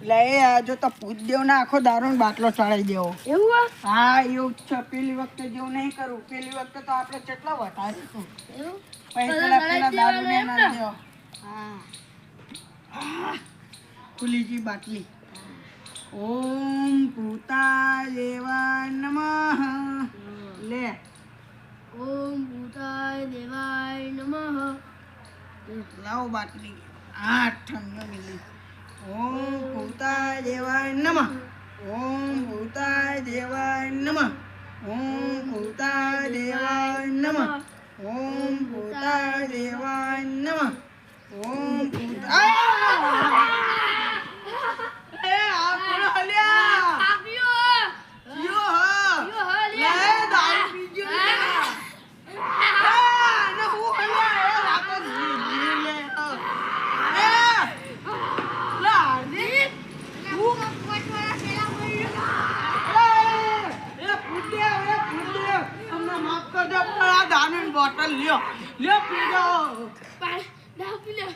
લે આ જો તો પૂછ દેવ ને આખો દારૂનો બાટલો ચડાઈ દેવો. એવું હા એવું જ છે. પેલી વખતે જેવું નહીં કરું. પેલી વખતે તો આપણે કેટલા વટાડીશું. એવું પેલા દારૂ ને ના દેવો. હા ખુલી ગઈ બાટલી. ઓમ ભૂતાય નમઃ. લે ઓમ ભૂતાય દેવાય નમઃ. લાવો બાટલી. આ ઠંડો મિલી. ઓમ ભૂતાય દેવાય નમઃ. ઓમ ભૂતાય દેવાય નમઃ. ઓમ ભૂતાય દેવાય નમઃ. ઓમ ભૂતાય દેવાય નમઃ. ઓમ ભૂતાય એ આ કોણ હલ્યા? આપ્યો યો હા યો હાલે લે દારૂ પીજો ને. ને હું હલ્યા એ રાતો લે લાની હું પટવાળા પેલા બોલ્યો એ પૂછે તમને માફ કરજો પણ આ દારૂની બોટલ લ્યો પીજો. દા પી લે